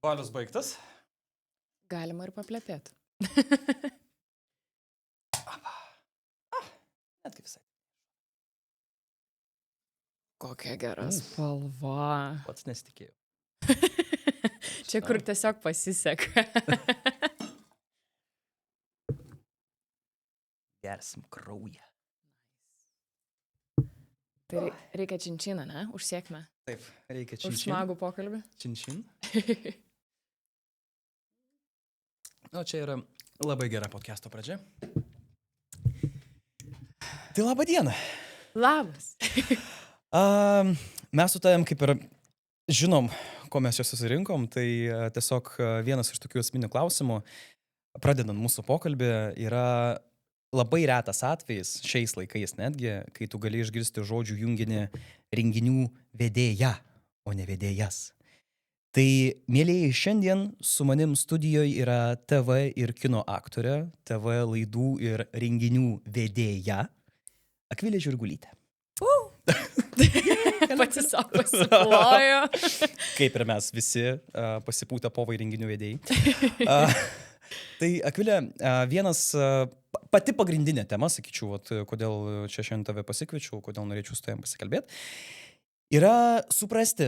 Balius baigtas. Galima ir paplepėti. Net kaip visai. Kokia gera spalva. Pats nesitikėjau. Čia kur tiesiog pasiseka. Gersim kraują. Tai reikia činčiną, ne? Už sėkmę. Taip, reikia Už činčin. smagų pokalbį. Činčin. O čia yra labai gera podcast'o pradžia. Tai labą dieną. Labas. Mes su tavim kaip ir žinom, ko mes čia susirinkom, tai tiesiog vienas iš tokių esminių klausimų, pradedant mūsų pokalbį, yra labai retas atvejis, šiais laikais netgi, kai tu gali išgirsti žodžių junginį renginių vedėja, o ne vedėjas. Tai, mėlėjai, šiandien su manim studijoje yra TV ir kino aktorė, TV laidų ir renginių vedėja, Akvilė Žirgulytė. Pati savo pasiplojo. Kaip ir mes visi pasipūtę povai renginių vedėjai. Tai, Akvilė, pati pagrindinė tema, sakyčiau, kodėl čia šiandien tave pasikviečiau, kodėl norėčiau su tavim pasikalbėti, yra suprasti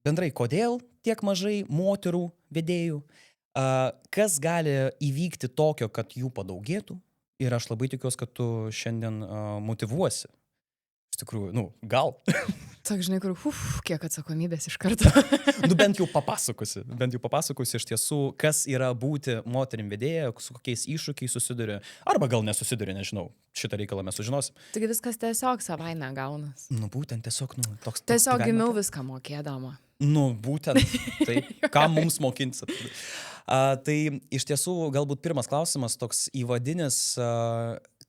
bendrai, kodėl tiek mažai moterų vedėjų, kas gali įvykti tokio, kad jų padaugėtų. Ir aš labai tikiuosi, kad tu šiandien motyvuosi. Iš tikrųjų, gal. Tok, žinai, kur, kiek atsakomybės iš karto. Bent jau papasakosi iš tiesų, kas yra būti moterim vedėja, su kokiais iššūkiais susiduria, arba gal nesusiduria, nežinau, šitą reikalą mes sužinosim. Taigi viskas tiesiog savaime gaunas. Būtent tiesiog, toks. Tiesiog gimiau viską mokėdama. Būtent, tai ką mums mokinsit. Tai iš tiesų galbūt pirmas klausimas toks įvadinis,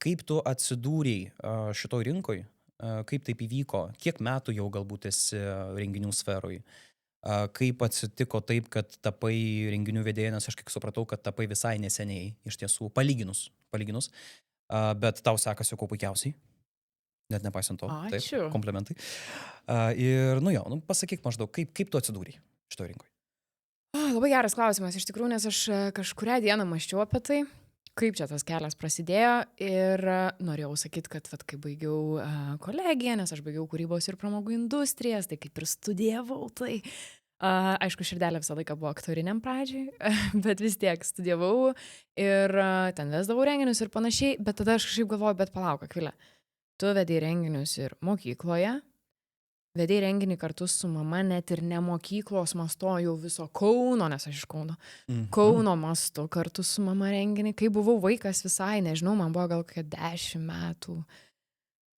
kaip tu atsidūrei šitoj rinkoj, kaip taip įvyko, kiek metų jau galbūt esi renginių sferoj, kaip atsitiko taip, kad tapai renginių vedėja, nes aš kiek supratau, kad tapai visai neseniai, iš tiesų palyginus, bet tau sekasi kuo puikiausiai. Net nepaisant to. Ačiū. Taip, komplimentai. Ir, pasakyk maždaug, kaip tu atsidūrei šitoj rinkoj? Labai geras klausimas, iš tikrųjų, nes aš kažkurią dieną mąsčiau apie tai, kaip čia tas kelias prasidėjo ir norėjau sakyti, kad kai baigiau kolegiją, nes aš baigiau kūrybos ir pramogų industrijas, tai kaip ir studijavau, tai aišku, širdelė visą laiką buvo aktoriniam pradžiai, bet vis tiek studijavau ir ten vesdavau renginius ir panašiai, bet tada aš kažkaip galvoju, bet palauk, Akvilė. Tu vedei renginius ir mokykloje, vedei renginį kartu su mama, net ir ne mokyklos masto, jau viso Kauno, nes aš iš Kauno, Kauno masto kartu su mama renginį. Kai buvau vaikas visai, nežinau, man buvo gal kokie 10 metų.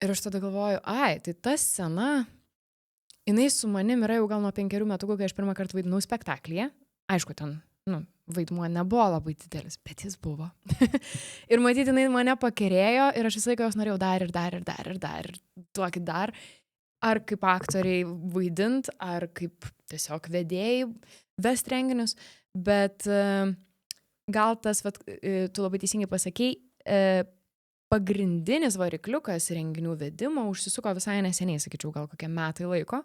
Ir aš tada galvoju, tai ta scena, jinai su manim yra jau gal nuo 5 metų, kai aš pirmą kartą vaidinau spektaklyje. Aišku, ten vaidmuo nebuvo labai didelis, bet jis buvo. Ir matyti, jinai mane pakerėjo ir aš visą laiką jos norėjau dar, duokit dar. Ar kaip aktoriai vaidint, ar kaip tiesiog vedėjai vest renginius. Bet gal tas, tu labai teisingai pasakei, pagrindinis varikliukas renginių vedimo užsisuko visai neseniai, sakyčiau, gal kokie metai laiko.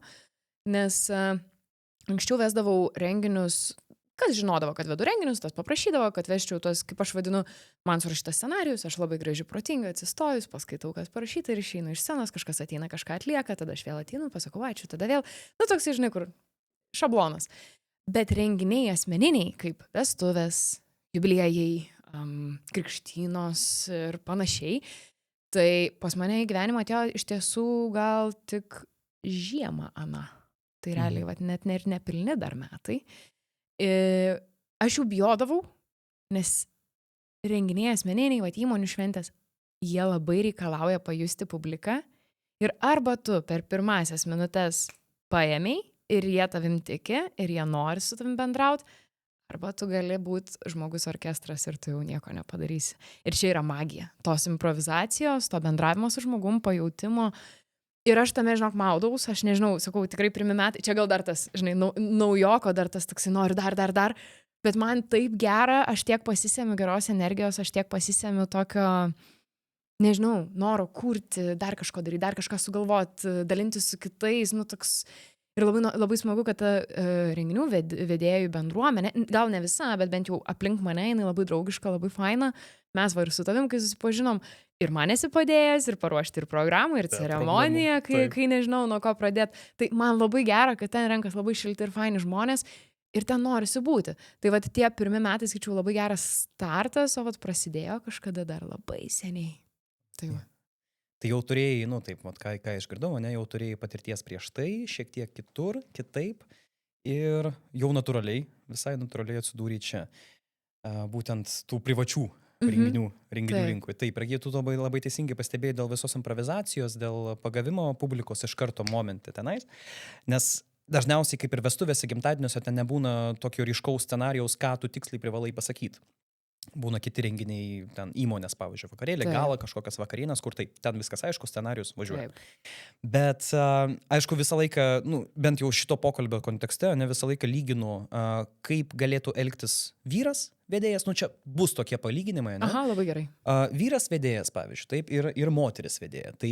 Nes anksčiau vesdavau renginius, kas žinodavo, kad vedu renginius, tas paprašydavo, kad vesčiau tos, kaip aš vadinu, man surašytas scenarijus, aš labai gražiai protinga atsistojus, paskaitau, kas parašyta ir išeinu iš scenos, kažkas ateina, kažką atlieka, tada aš vėl ateinu, pasakau, ačiū, tada vėl, toks, žinai, kur šablonas. Bet renginiai asmeniniai, kaip vestuvės, jubiliejai, krikštynos ir panašiai, tai pas mane į gyvenimą atėjo iš tiesų gal tik žiemą, Tai realiai, net nepilni dar metai. Aš jų bijodavau, nes renginiai asmeniniai, įmonių šventės, jie labai reikalauja pajusti publiką ir arba tu per pirmasias minutės paėmei ir jie tavim tiki ir jie nori su tavim bendraut, arba tu gali būti žmogus orkestras ir tu jau nieko nepadarysi. Ir čia yra magija, tos improvizacijos, to bendravimo su žmogum, pajautimo. Ir aš tame, žinok, maudaus, aš nežinau, sakau, tikrai pirmi metai, čia gal dar tas, žinai, naujoko, dar tas toksai noriu dar, bet man taip gera, aš tiek pasisemiu geros energijos, aš tiek pasisemiu tokio, nežinau, noro kurti, dar kažko daryti, dar kažką sugalvoti, dalintis su kitais, toks Ir labai smagu, kad ta renginių vedėjų bendruomenė, gal ne visa, bet bent jau aplink mane, jinai labai draugiška, labai faina. Mes ir su tavim, kai susipažinom, ir man esi padėjęs, ir paruošti ir programą, ir ceremoniją, kai nežinau, nuo ko pradėti. Tai man labai gera, kad ten renkas labai šilti ir faini žmonės. Ir ten norisi būti. Tai vat tie pirmi metai, skaičiau, labai geras startas, o vat prasidėjo kažkada dar labai seniai. Tai va. Tai jau turėjai, taip, vat, ką išgirdau, ne, jau turėjai patirties prieš tai, šiek tiek kitur, kitaip. Ir jau visai natūraliai atsidūrė čia. Būtent tų privačių renginių rinkui. Taip, ir tu labai teisingai pastebėjai dėl visos improvizacijos, dėl pagavimo publikos iš karto momente tenais. Nes dažniausiai, kaip ir vestuvėse, gimtadieniuose, ten nebūna tokio ryškaus scenarijaus, ką tu tiksliai privalai pasakyti. Būna kiti renginiai, ten įmonės, pavyzdžiui, vakarėlė, gala, kažkokias vakarienas, kur taip, ten viskas aišku, scenarijus važiuoja. Taip. Bet, aišku, visą laiką, bent jau šito pokalbio kontekste, ne visą laiką lyginu, kaip galėtų elgtis vyras vedėjas, čia bus tokie palyginimai, ne? Aha, labai gerai. Vyras vedėjas, pavyzdžiui, taip, ir moteris vedėja. Tai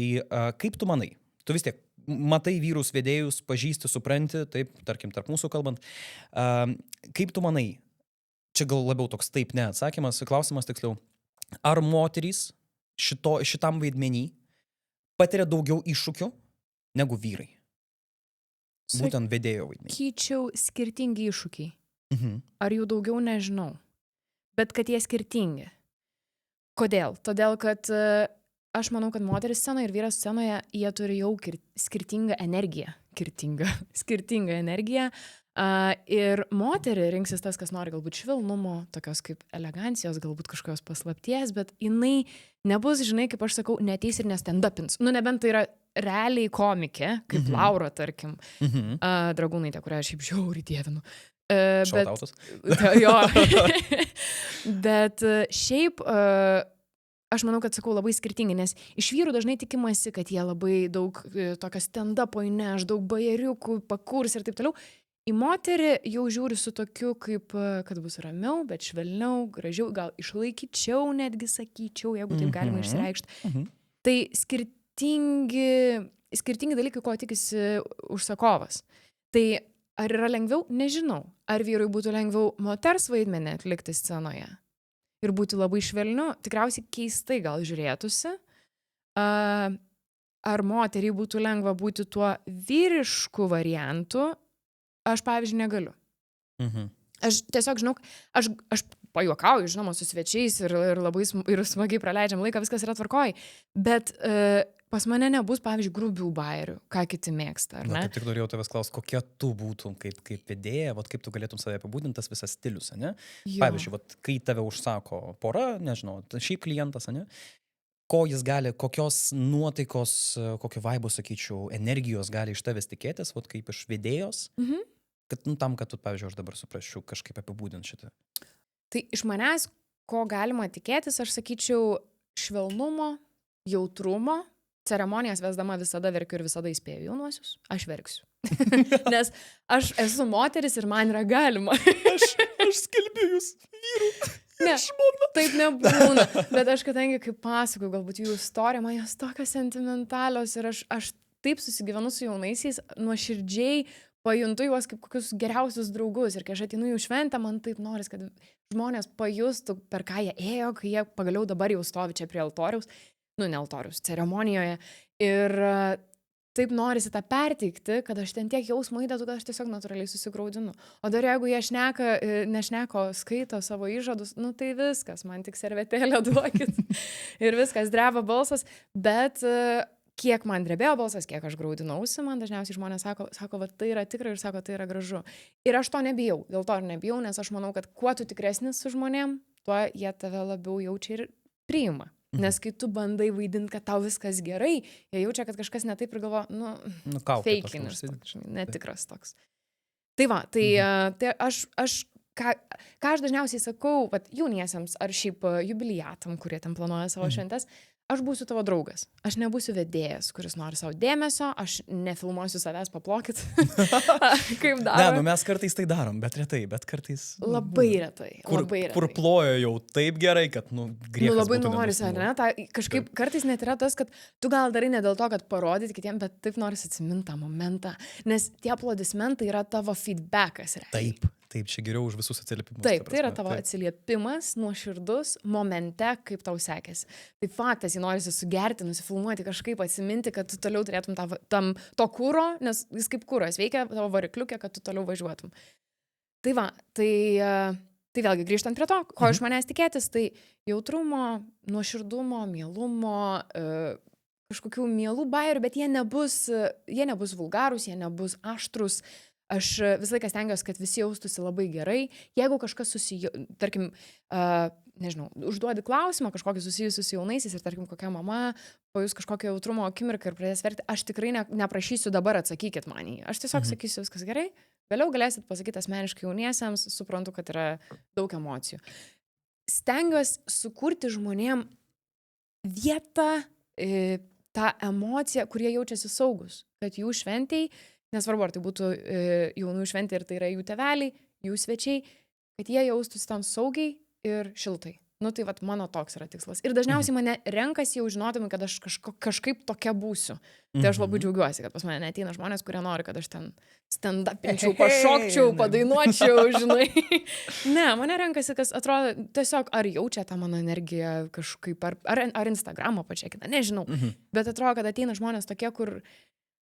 kaip tu manai? Tu vis tiek matai vyrus vedėjus, pažįsti, supranti, taip, tarkim, tarp mūsų kalbant. Kaip tu manai, čia gal labiau toks taip ne atsakymas, klausimas tiksliau, ar moterys šitam vaidmenį patiria daugiau iššūkių negu vyrai? Būtent vedėjo vaidmenį. Sakyčiau, skirtingi iššūkiai. Ar jų daugiau, nežinau. Bet kad jie skirtingi. Kodėl? Todėl, kad aš manau, kad moteris scenoje ir vyras scenoje, jie turi jau skirtingą energiją. Skirtingą energiją. Ir moterį rinksis tas, kas nori galbūt švelnumo, tokios kaip elegancijos, galbūt kažkokios paslapties, bet jinai nebus, žinai, kaip aš sakau, neteis ir nestendapins. Nebent tai yra realiai komikė, kaip Laura, tarkim, Dragūnaitė, kurią aš šiaip žiauriai dievinu. Šautautas. Jo. Bet šiaip aš manau, kad sakau labai skirtingai, nes iš vyrų dažnai tikimasi, kad jie labai daug tokio stand-upo įneš, daug bajeriukų pakurs ir taip toliau. Į moterį jau žiūri su tokiu, kaip, kad bus ramiau, bet švelniau, gražiau, gal išlaikyčiau, netgi sakyčiau, jeigu taip galima išsireikšti. Tai skirtingi dalykai, ko tikisi užsakovas. Tai ar yra lengviau? Nežinau. Ar vyrui būtų lengviau moters vaidmenį atlikti scenoje? Ir būti labai švelniu, tikriausiai keistai gal žiūrėtųsi. Ar moteriai būtų lengva būti tuo vyrišku variantu? Aš, pavyzdžiui, negaliu. Aš tiesiog žinau, aš pajuokauju, žinoma, su svečiais ir labai smagiai praleidžiam laiką, viskas yra tvarkoj. Bet pas mane nebus, pavyzdžiui, grubių bajerių, ką kiti mėgsta, ar ne? Kaip tik norėjau tavęs klausti, kokia tu būtum kaip vedėja, kaip tu galėtum save apibūdinti tas visas stilius, ne? Jo. Pavyzdžiui, kai tave užsako pora, nežinau, šiaip klientas, ne? Ko jis gali, kokios nuotaikos, kokio vaibo, sakyčiau, energijos gali iš tavęs tikėtis, kaip iš vedėjos, kad, tam, kad tu, pavyzdžiui, aš dabar suprasčiau kažkaip apibūdinti šitą. Tai iš manęs, ko galima tikėtis, aš sakyčiau, švelnumo, jautrumo. Ceremonijas vesdama visada verkiu ir visada įspėju jaunuosius. Aš verksiu. Nes aš esu moteris ir man yra galima. Aš skelbiu jūs vyrų. Ne, taip nebūna. Bet aš kadangi, kaip pasakoju, galbūt jų istorija, man jos tokios sentimentalios ir aš taip susigyvenu su jaunaisiais, nuoširdžiai pajuntu juos kaip kokius geriausius draugus. Ir kai aš ateinu jų šventę, man taip noris, kad žmonės pajustų, per ką jie ėjo, kai jie pagaliau dabar jau stovi čia prie altoriaus. Ne altoriaus, ceremonijoje. Ir taip norisi tą perteikti, kad aš ten tiek jausmą įdedu, kad aš tiesiog natūraliai susigraudinu. O dar jeigu jie nešneko, skaito savo įžadus, tai viskas, man tik servetėlę duokit. Ir viskas, dreba balsas. Bet kiek man drebėjo balsas, kiek aš graudinausi, man dažniausiai žmonės sako, va, tai yra tikra ir sako, tai yra gražu. Ir aš to nebijau, dėl to ir nebijau, nes aš manau, kad kuo tu tikresnis su žmonėm, tuo jie tave labiau jaučia ir priima. Nes kai tu bandai vaidinti, kad tau viskas gerai, jie jaučia, kad kažkas ne taip ir galvo, feikinis, netikras toks. Tai va, tai ką aš dažniausiai sakau, jauniesiems ar šiaip jubiliatam, kurie ten planuoja savo šventes, aš būsiu tavo draugas. Aš nebūsiu vedėjas, kuris nori savo dėmesio, aš nefilmuosiu savęs, paplokit. Kaip daro. Ne, mes kartais tai darom, bet retai, bet kartais... Labai retai. Kur plojo jau taip gerai, kad, griežtas labai norisi, ar ne? Kažkaip kartais net yra tas, kad tu gal darai ne dėl to, kad parodyti kitiem, bet taip norisi atsiminti tą momentą. Nes tie aplodismentai yra tavo feedbackas. Taip, čia geriau už visus atsiliepimus. Taip, tai yra tavo atsiliepimas, nuoširdus momente, kaip tau sekėsi. Tai faktas, jį norisi sugerti, nusifilmuoti, kažkaip atsiminti, kad tu toliau turėtum to kūro, nes jis kaip kūras veikia tavo varikliukė, kad tu toliau važiuotum. Tai va, tai vėlgi grįžtant prie to, ko iš manęs tikėtis, tai jautrumo, nuoširdumo, mielumo, kažkokių mielų bairių, bet jie nebus vulgarūs, jie nebus aštrus. Aš visą laiką stengiuosi, kad visi jaustųsi labai gerai. Jeigu kažkas tarkim, nežinau, užduodi klausimą kažkokį susijusiu su jaunaisiais ir tarkim kokia mama pajus kažkokią jautrumo akimirką ir pradės verti, aš tikrai neprašysiu dabar atsakykit man jį. Aš tiesiog sakysiu viskas gerai, vėliau galėsit pasakyti asmeniškai jauniesiems, suprantu, kad yra daug emocijų. Stengiuosi sukurti žmonėm vietą, tą emociją, kurie jaučiasi saugus, kad jų šventėj, nesvarbu, ar tai būtų jaunų šventė ir tai yra jų tėveliai, jų svečiai, kad jie jaustųsi ten saugiai ir šiltai. Tai vat mano toks yra tikslas. Ir dažniausiai mane renkasi jau žinodami, kad aš kažkaip tokia būsiu. Tai aš labai džiaugiuosi, kad pas mane neateina žmonės, kurie nori, kad aš ten stand-upinčiau, pašokčiau, padainuočiau, žinai. Ne, mane renkasi, kas atrodo tiesiog ar jaučia tą mano energiją kažkaip, ar Instagramo pačiakina, nežinau. Bet atrodo, kad ateina žmonės tokie, kur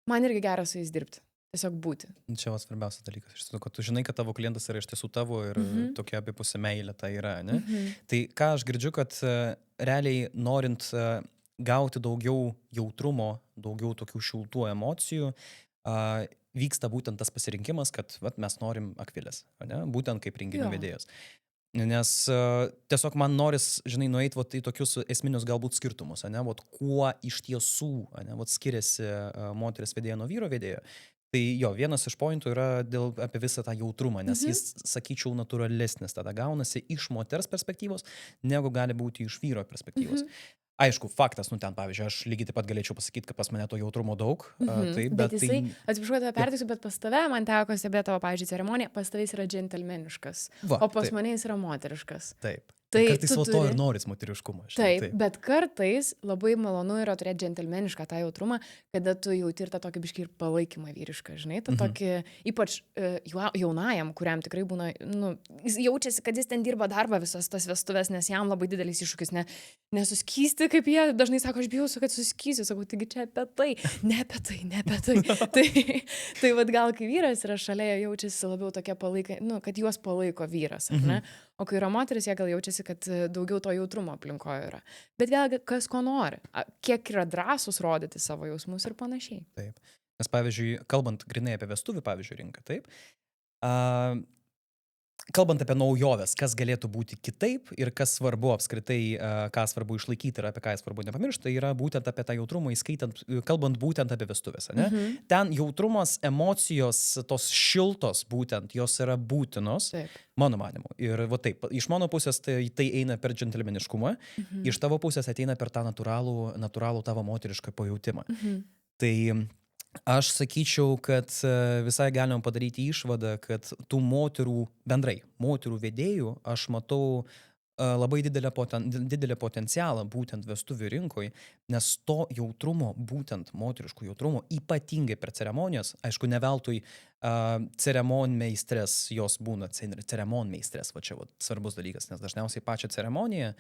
man irgi gera su jais dirbti. Tiesiog būti. Čia va svarbiausias dalykas. Iš tiesų, kad tu žinai, kad tavo klientas yra iš tiesų tavo ir tokia abipusė meilė tai yra, ne? Tai ką aš girdžiu, kad realiai norint gauti daugiau jautrumo, daugiau tokių šiltų emocijų, vyksta būtent tas pasirinkimas, kad mes norim Akvilės, ne? Būtent kaip renginių vedėjas. Nes tiesiog man noris, žinai, nueiti į tokius esminius galbūt skirtumus, ne? Kuo iš tiesų skiriasi moteris vedėja nuo vyro vedėjo. Tai jo, vienas iš pointų yra apie visą tą jautrumą, nes jis, sakyčiau, natūralesnis tada gaunasi iš moters perspektyvos, negu gali būti iš vyro perspektyvos. Aišku, faktas, ten, pavyzdžiui, aš lygiai taip pat galėčiau pasakyti, kad pas mane to jautrumo daug. Taip, bet jisai, atsiprašau, tave pertiksiu, bet pas tave, man teko stebėti tavo, pavyzdžiui, ceremoniją, pas tavęs yra džentelmeniškas, o pas mane jis yra moteriškas. Taip. Tai kartais to ir noris moteriškumo. Taip, bet kartais labai malonu yra turėti džentelmenišką tą jautrumą, kada tu jauti ir tą tokį biškį ir palaikymą vyrišką, žinai, tą tokį, ypač jaunajam, kuriam tikrai būna, jis jaučiasi, kad jis ten dirba darbą visas tas vestuvės, nes jam labai didelis iššūkis nesuskysti, kaip jie dažnai sako, aš bijausiu, kad suskysiu, sakau, taigi čia apie tai, ne apie tai. Tai vad gal, kai vyras yra šalia, jaučiasi labiau tokie palaikai, kad juos palaiko vyras, ar ne? O kai yra moteris, jie gal jaučiasi, kad daugiau to jautrumo aplinkoje yra. Bet vėlgi, kas ko nori, kiek yra drąsus rodyti savo jausmus ir panašiai. Taip. Nes, pavyzdžiui, kalbant grinai apie vestuvių, pavyzdžiui, rinką, taip. Kalbant apie naujoves, kas galėtų būti kitaip ir kas svarbu apskritai, ką svarbu išlaikyti ir apie ką svarbu nepamiršti, tai yra būtent apie tą jautrumą, kalbant būtent apie vestuvės. Ten jautrumas, emocijos, tos šiltos būtent, jos yra būtinos, mano manimu. Ir va taip, iš mano pusės tai eina per džentelmeniškumą, iš tavo pusės ateina per tą natūralų tavo moterišką pajautimą. Tai aš sakyčiau, kad visai galima padaryti išvadą, kad tų moterų vedėjų aš matau labai didelę potencialą būtent vestuvių rinkoje, nes to jautrumo, būtent moteriškų jautrumo, ypatingai per ceremonijas, aišku, ne veltui ceremonmeistrės jos būna, ceremonmeistrės, va čia svarbus dalykas, nes dažniausiai pačią ceremoniją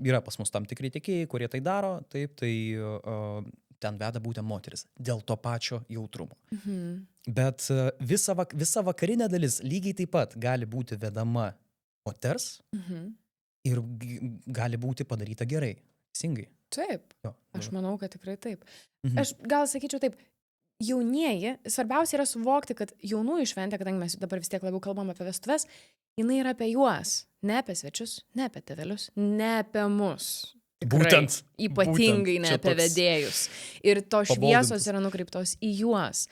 yra pas mus tam tikri tikėjai, kurie tai daro, taip, tai ten veda būtent moteris, dėl to pačio jautrumo. Bet visa vakarinė dalis lygiai taip pat gali būti vedama moters ir gali būti padaryta gerai, teisingai. Taip, aš manau, kad tikrai taip. Aš gal sakyčiau taip, jaunieji, svarbiausia yra suvokti, kad jaunųjų šventė, kadangi mes dabar vis tiek labiau kalbam apie vestuves, jinai yra apie juos, ne apie svečius, ne apie tėvelius, ne apie mus. Tikrai, ypatingai ne apie vedėjus. Ir to šviesos yra nukreiptos į juos.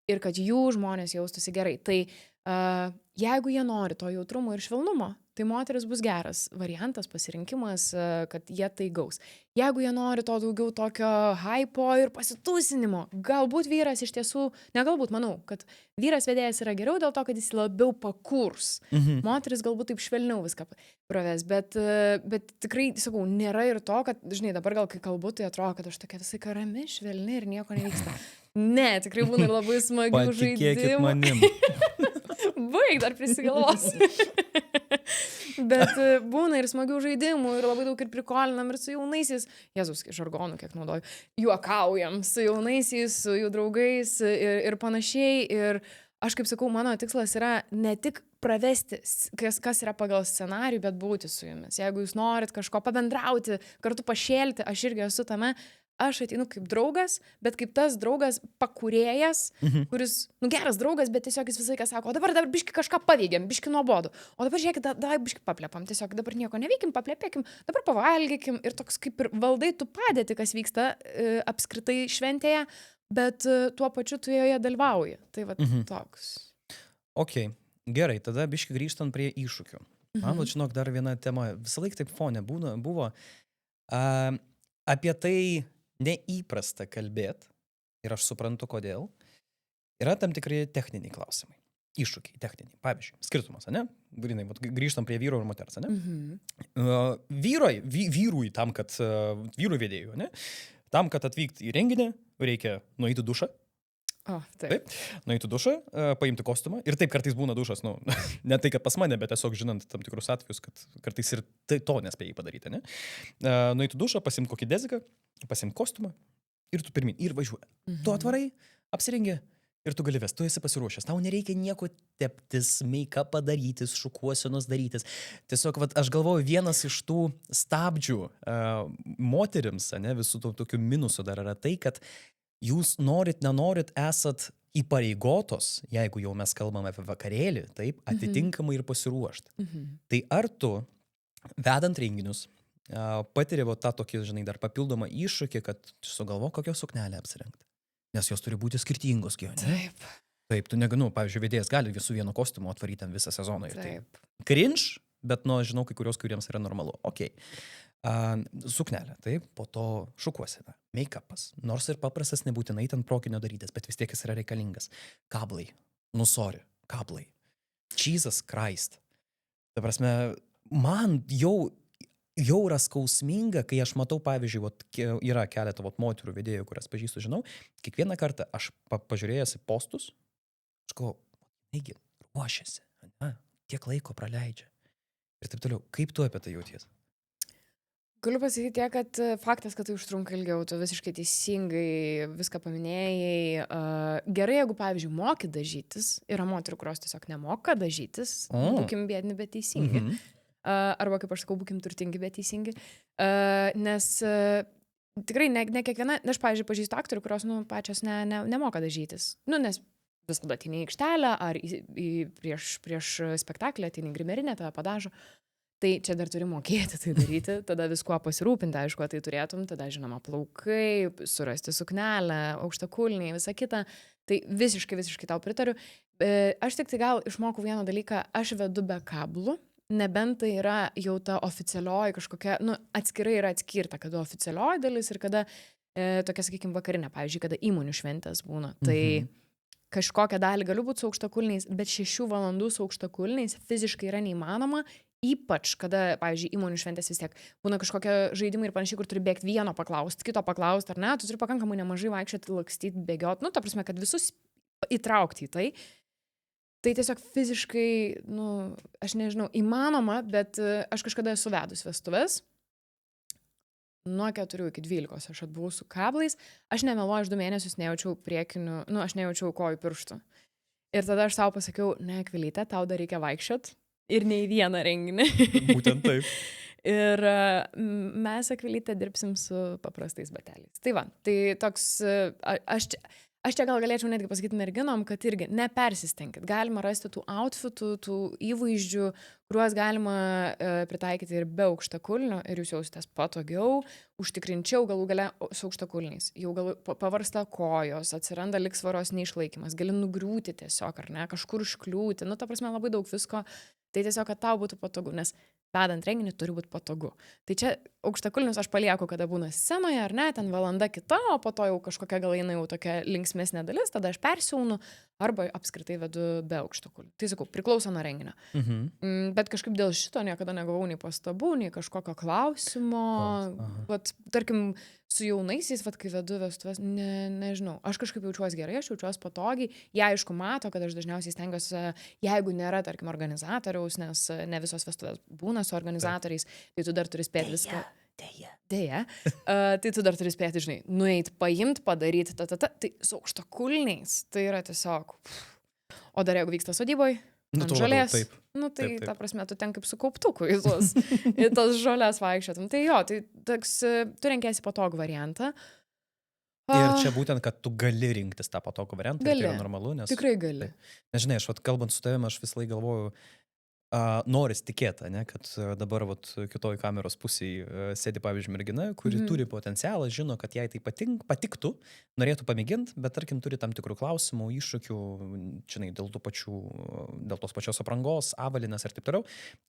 Ir kad jų žmonės jaustųsi gerai. Tai Jeigu jie nori to jautrumo ir švelnumo, tai moteris bus geras variantas, pasirinkimas, kad jie tai gaus. Jeigu jie nori to daugiau tokio hypo ir pasitusinimo, galbūt vyras iš tiesų, manau, kad vyras vedėjas yra geriau dėl to, kad jis labiau pakurs. Moteris galbūt taip švelniau viską praves, bet tikrai, sakau, nėra ir to, kad, žinai, dabar gal kai kalbu, tai atrodo, kad aš tokia visai rami, švelni ir nieko nevyksta. Ne, tikrai būna ir labai smagių žaidimų. Patikėkit manim. Baig, dar prisigalvosiu. Bet būna ir smagių žaidimų, ir labai daug ir prikolinam, ir su jaunaisiais, Jėzus, žargonų kiek naudoju, juokaujam su jaunaisiais, su jų draugais ir panašiai. Ir aš kaip sakau, mano tikslas yra ne tik pravesti, kas yra pagal scenarijų, bet būti su jumis. Jeigu jūs norit kažko pabendrauti, kartu pašėlti, aš irgi esu tame. Aš ateinu kaip draugas, bet kaip tas draugas pakūrėjas, kuris, geras draugas, bet tiesiog jis visą laiką sako, o dabar biški kažką paveikėm, biški nuobodu, o dabar žiūrėkit, davai biški paplepam, tiesiog dabar nieko neveikim, paplepėkim, dabar pavalgykim ir toks kaip ir valdai tu padėti, kas vyksta apskritai šventėje, bet tuo pačiu tu joje dalyvauji. Tai va toks. Ok, gerai, tada biški grįžtant prie iššūkių. Man, žinok, dar viena tema, visą laiką taip fone buvo apie tai neįprasta kalbėti, ir aš suprantu, kodėl, yra tam tikri techniniai klausimai. Iššūkiai techniniai. Pavyzdžiui, skirtumas, ne? Grįžtam prie vyro ir moters, ne? Vyrui tam, kad vyrų vedėjų, ne? Tam, kad atvykti į renginį, reikia nueiti dušą. Taip. Nueiti dušą, paimti kostiumą. Ir taip kartais būna dušas, ne tai, kad pas mane, bet tiesiog žinant tam tikrus atvejus, kad kartais ir to nespėjai padaryti, ne? Nueiti dušą, pasimti kokį deziką, pasimti kostiumą ir tu pirmin, ir važiuoji. Tu atvarai, apsirengi ir tu gali vesti, tu esi pasiruošęs. Tau nereikia nieko teptis, make-upą darytis, šukuosenos darytis. Tiesiog, aš galvoju, vienas iš tų stabdžių moterims, ne, visų tokių minusų dar yra tai, kad jūs norit, nenorit, esat įpareigotos, jeigu jau mes kalbame apie vakarėlį, taip, atitinkamai ir pasiruošti. Tai ar tu, vedant renginius, patiri tą tokį, žinai, dar papildomą iššūkį, kad sugalvo kokią suknelę apsirengti. Nes jos turi būti skirtingos, ne? Taip. Taip, tu neganu, pavyzdžiui, vedėjas gali visų vieno kostiumo atvaryti ten visą sezoną. Ir taip. Cringe, bet, žinau, kai kurios, kuriems yra normalu. Ok. Suknelė, taip, po to šukuosena, make-upas, nors ir paprastas nebūtinai ten prokinio darytas, bet vis tiek jis yra reikalingas. Kablai, kablai. Jesus Christ. Ta prasme, man jau yra skausminga, kai aš matau, pavyzdžiui, yra keletą moterų vedėjų, kurias pažįstu, žinau, kiekvieną kartą aš pažiūrėjęs į postus, aš galvoju, negi, ruošiasi, tiek laiko praleidžia. Ir taip toliau, kaip tu apie tai jauties? Galiu pasakyti tiek, kad faktas, kad tai užtrunka ilgiau, tu visiškai teisingai viską paminėjai. Gerai, jeigu, pavyzdžiui, moki dažytis, yra moterų, kurios tiesiog nemoka dažytis, būkim biedni, bet teisingi. Arba, kaip aš sakau, būkim turtingi, bet teisingi. Nes tikrai ne kiekviena, aš, pavyzdžiui, pažįstu aktorių, kurios, pačios nemoka dažytis. Nes visada ateini į aikštelę, ar prieš spektaklį ateini į grimerinę, tave padažo. Tai čia dar turi mokėti tai daryti, tada viskuo pasirūpinti, aišku, tai turėtum, tada, žinoma, plaukai, surasti suknelę, aukštakulniai, visą kitą. Tai visiškai tau pritariu. Aš tik tai gal išmokau vieną dalyką, aš vedu be kablų, nebent tai yra jau ta oficialioji kažkokia, atskirai yra atskirta, kada oficialioji dalis ir kada tokia, sakykime, vakarinė, pavyzdžiui, kada įmonių šventės būna. Tai kažkokią dalį galiu būti su aukštakulniais, bet 6 valandų su aukštakulniais fiziškai yra neįmanoma. Ypač, kada, pavyzdžiui, įmonių šventės vis tiek būna kažkokie žaidimai ir panašiai, kur turi bėgti vieno paklausti, kito paklausti, ar ne, tu turi pakankamai nemažai vaikščioti, lakstyti, bėgioti, ta prasme, kad visus įtraukti į tai. Tai tiesiog fiziškai, aš nežinau, įmanoma, bet aš kažkada esu vedus vestuves. Nuo 4 iki 12 aš atbuvau su kablais, aš nemeluoju, aš 2 mėnesius nejaučiau priekinių, aš nejaučiau kojų pirštų. Ir tada aš savo pasakiau, ne, Akvilyte, tau dar reikia vaikščioti. Ir ne į vieną renginį. Būtent taip. Ir mes, Akvilyte, dirbsim su paprastais bateliais. Tai va, tai toks, aš čia gal galėčiau netgi pasakyti merginom, kad irgi nepersistenkit. Galima rasti tų outfitų, tų įvaizdžių, kuriuos galima pritaikyti ir be aukštakulnių ir jūs jausitės patogiau, užtikrinčiau galų gale su aukštakulniais. Jau pavarsta kojos, atsiranda liksvaros neišlaikymas, gali nugriūti tiesiog, ar ne, kažkur užkliūti. Nu, ta prasme, labai daug visko. Tai tiesiog, kad tau būtų patogu, nes vedant renginį turi būti patogu. Tai čia aukštakulnius aš palieku, kada būna scenoje, ar ne, ten valanda kita, o po to jau kažkokia gal eina jau tokia linksmesnė dalis, tada aš persiūnu arba apskritai vedu be aukštakulnių. Tai sakau, priklauso nuo renginio. Bet kažkaip dėl šito niekada negavau nei pastabų, nei kažkokio klausimo. Vat, tarkim, su jaunaisiais, vat, kai vedu vestuvės, nežinau, aš kažkaip jaučiuosi gerai, aš jaučiuosi patogiai, jie aišku mato, kad aš dažniausiai stengiuosi, jeigu nėra, tarkim, organizatoriaus, nes ne visos vestuvės būna su organizatoriais, tai tu dar turi spėti viską. Deja. Tai tu dar turi spėti, žinai, nueit, paimt, padaryti, tai su aukštakulniais, tai yra tiesiog. O dar jeigu vyksta sodyboj, ant žolės, tai ta prasme, tu ten kaip su kauptuku į tas žolės vaikščiotum. Tai jo, tai toks, tu renkėsi patogų variantą. Ir čia būtent, kad tu gali rinktis tą patogų variantą, tai yra normalu, nes... Tikrai gali. Nežinai, aš kalbant su tavimi, aš visą laiką galvoju, noris tikėti, ne, kad dabar kitoj kameros pusėje sėdi, pavyzdžiui, mergina, kuri turi potencialą, žino, kad jai tai patiktų, norėtų pamėginti, bet tarkim turi tam tikrų klausimų, iššūkių, žinai, dėl tos pačios aprangos, avalinės ir taip toliau.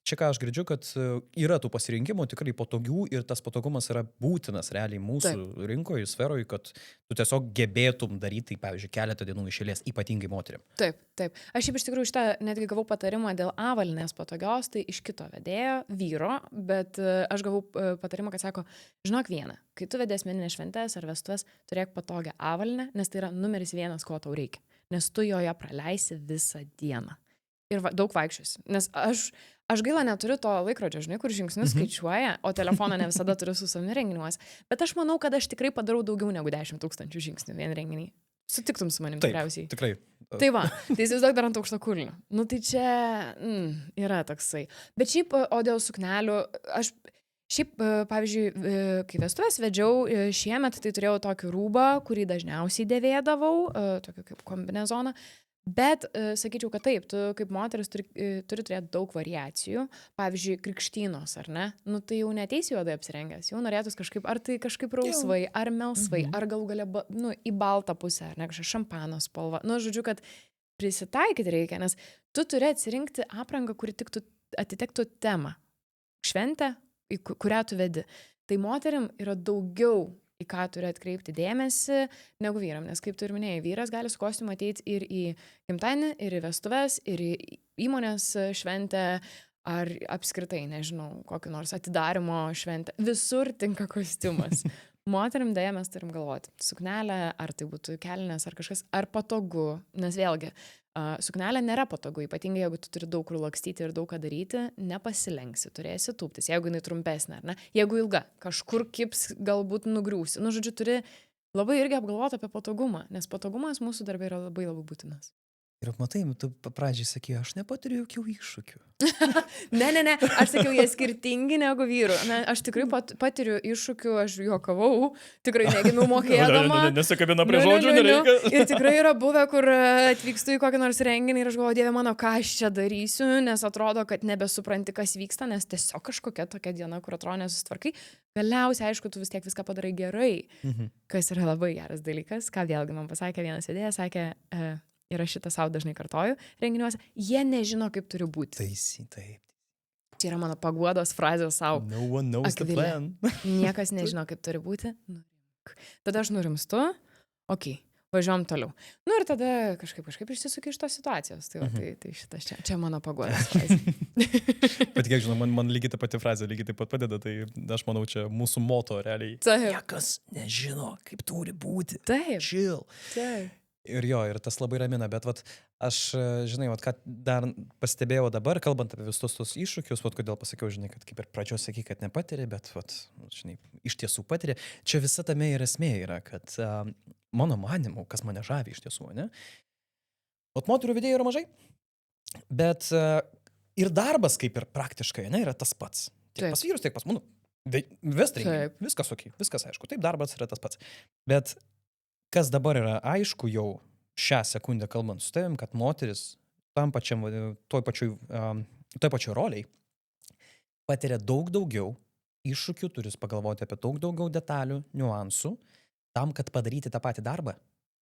Čia ką aš girdžiu, kad yra tų pasirinkimų tikrai patogių ir tas patogumas yra būtinas realiai mūsų rinkoje, sferoje, kad tu tiesiog gebėtum daryti, pavyzdžiui, keletą dienų iš eilės, ypatingai moterim. Taip. Aš šiaip iš tikrųjų šitą netgi gavau patarimą dėl avalinės patogios, tai iš kito vedėjo, vyro, bet aš gavau patarimą, kad sako, žinok vieną, kai tu vedi asmeninės šventės ar vestuvės, turėk patogią avalinę, nes tai yra numeris 1, ko tau reikia, nes tu joje praleisi visą dieną. Ir daug vaikščiosi, nes aš gaila neturiu to laikrodžio, žinai, kur žingsnius skaičiuoja, o telefoną ne visada turiu su savimi renginiuose, bet aš manau, kad aš tikrai padarau daugiau negu 10 000 žingsnių vien renginį. Sutiktum su manim tikriausiai. Tikrai. Tai va, tai įsivaizduok dar ant aukštakulnių. Nu tai čia yra toksai. Bet šiaip, o dėl suknelių, aš šiaip, pavyzdžiui, kai vestuvės vedžiau šiemet, tai turėjau tokį rūbą, kurį dažniausiai dėvėdavau, tokį kaip kombinezoną. Bet sakyčiau, kad taip, tu kaip moteris turi turėti daug variacijų. Pavyzdžiui, krikštynos, ar ne? Nu tai jau neteisi juodai apsirengęs, jau norėtus kažkaip, ar tai kažkaip rausvai, ar melsvai, ar galų gale į baltą pusę, ar ne, kažkaip šampano spalva. Nu, žodžiu, kad prisitaikyti reikia, nes tu turi atsirinkti aprangą, kuri atitektų temą. Šventę, į kurią tu vedi. Tai moterim yra daugiau į ką turi atkreipti dėmesį negu vyram, nes kaip tu ir minėjai, vyras gali su kostiumu ateiti ir į gimtadienį, ir į vestuves, ir į įmonės šventę, ar apskritai, nežinau, kokį nors atidarimo šventę. Visur tinka kostiumas. Moterim dėja mes turim galvoti. Suknelė, ar tai būtų kelnės, ar kažkas, ar patogu, nes vėlgi, suknelė nėra patogu, ypatingai jeigu tu turi daug kur lakstyti ir daug ką daryti, nepasilenksi, turėsi tūptis, jeigu jinai trumpesnė, ar ne? Jeigu ilga, kažkur kips, galbūt nugriūsi. Nu, žodžiu, turi labai irgi apgalvoti apie patogumą, nes patogumas mūsų darbė yra labai labai būtinas. Ir matai, tu pradžiai sakė, aš nepatiriu jokių iššūkių. Ne, aš sakiau, jie skirtingi negu vyrų. Ne, aš tikrai patiriu iššūkių, aš juokavau, tikrai negimiau mokėdama. Nesikabina prie žodžių, nereikia. Ir tikrai yra buvę, kur atvykstu į kokį nors renginį ir aš galvoju, Dieve mano, ką aš čia darysiu, nes atrodo, kad nebesupranti, kas vyksta, nes tiesiog kažkokia tokia diena, kur atrodo nesusitvarkai. Galiausiai, aišku, tu vis tiek viską padarai gerai, kas yra labai geras dalykas, ką vėlgi man pasakė vienas vedėjas, sakė, ir aš šitą savo dažnai kartoju renginiuose, jie nežino, kaip turi būti. Taip. Čia yra mano paguodos frazė savo. No one knows the plan. Niekas nežino, kaip turi būti. Tada aš nurimstu, važiuojam toliau. Nu ir tada kažkaip išsisuki iš tos situacijos. Tai, tai šitas čia mano paguodos frazė. Bet kiek žinau, man lygiai ta pati frazė lygiai taip pat padeda, tai aš manau, čia mūsų moto realiai. Taip. Niekas nežino, kaip turi būti. Taip. Chill. Taip. Ir tas labai ramina, bet aš, žinai, ką dar pastebėjau dabar, kalbant apie visus tos iššūkius, kodėl pasakiau, žinai, kad kaip ir pradžios sakai, kad nepatiri, bet, žinai, iš tiesų patiri. Čia visa tame ir esmė yra, kad mano manimu, kas mane žavi iš tiesų, ne? Moterų vedėjų yra mažai, bet ir darbas kaip ir praktiškai, ne, yra tas pats. Tiek pas vyrus, tiek pas mano. Vestringai, viskas aišku, taip, darbas yra tas pats. Bet kas dabar yra aišku jau šią sekundę kalbant su tavim, kad moteris tam pačiam, toj pačioj roliai patiria daug daugiau iššūkių, turi pagalvoti apie daug daugiau detalių, niuansų, tam, kad padaryti tą patį darbą,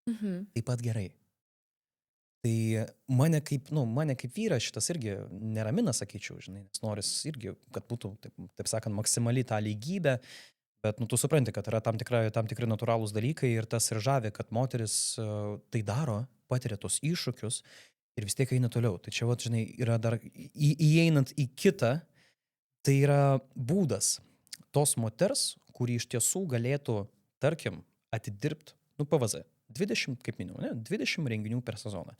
taip pat gerai. Tai mane kaip vyra šitas irgi neramina, sakyčiau, žinai, nes noris irgi, kad būtų, taip sakant, maksimali tą lygybę, bet tu supranti, kad yra tam tikri natūralūs dalykai ir tas ir žavi, kad moteris tai daro, patiria tos iššūkius ir vis tiek eina toliau. Tai čia, žinai, yra dar įeinant į kitą, tai yra būdas tos moters, kuri iš tiesų galėtų, tarkim, atidirbti, PVZ, 20, kaip minėjau, 20 renginių per sezoną.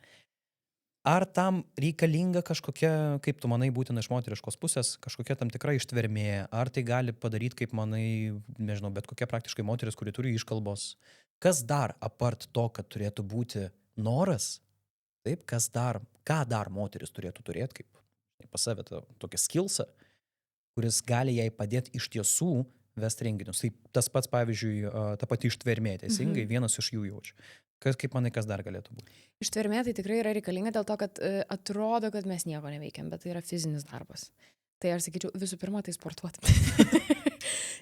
Ar tam reikalinga kažkokia, kaip tu manai, būtina iš moteriškos pusės, kažkokia tam tikra ištvermė, ar tai gali padaryti, kaip manai, nežinau, bet kokia praktiškai moteris, kuri turi iškalbos. Kas dar, apart to, kad turėtų būti noras, taip, ką dar moteris turėtų turėti, kaip pas save tokią skillsą, kuris gali jai padėti iš tiesų vesti renginius. Tai tas pats, pavyzdžiui, ta pati ištvermė, teisingai, vienas iš jų jaučiu. Kaip manai, kas dar galėtų būti? Ištvermė tai tikrai yra reikalinga dėl to, kad atrodo, kad mes nieko neveikiam, bet tai yra fizinis darbas. Tai aš sakyčiau, visų pirma, tai sportuoti.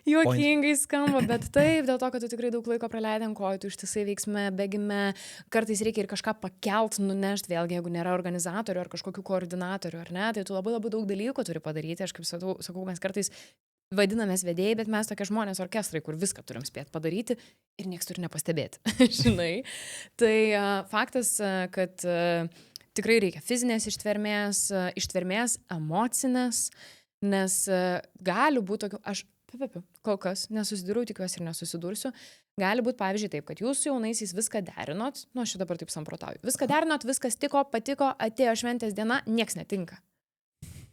Juokingai skamba, bet taip, dėl to, kad tu tikrai daug laiko praleidai ant kojų, tu ištisai veiksme, bėgime, kartais reikia ir kažką pakelt, nunešti, vėlgi, jeigu nėra organizatorių ar kažkokių koordinatorių, ar ne, tai tu labai daug dalykų turi padaryti. Aš kaip sakau, mes kartais vadinamės vedėjai, bet mes tokie žmonės orkestrai, kur viską turim spėti padaryti ir nieks turi nepastebėti, žinai. Tai faktas, kad tikrai reikia fizinės ištvermės, emocinės, nes gali būti tokių, aš kol kas nesusidūriau, tikiuosi ir nesusidursiu, gali būti, pavyzdžiui, taip, kad jūs su jaunaisiais viską derinot, aš dabar taip samprotauju, viską derinot, viskas tiko, patiko, atėjo šventės diena, nieks netinka.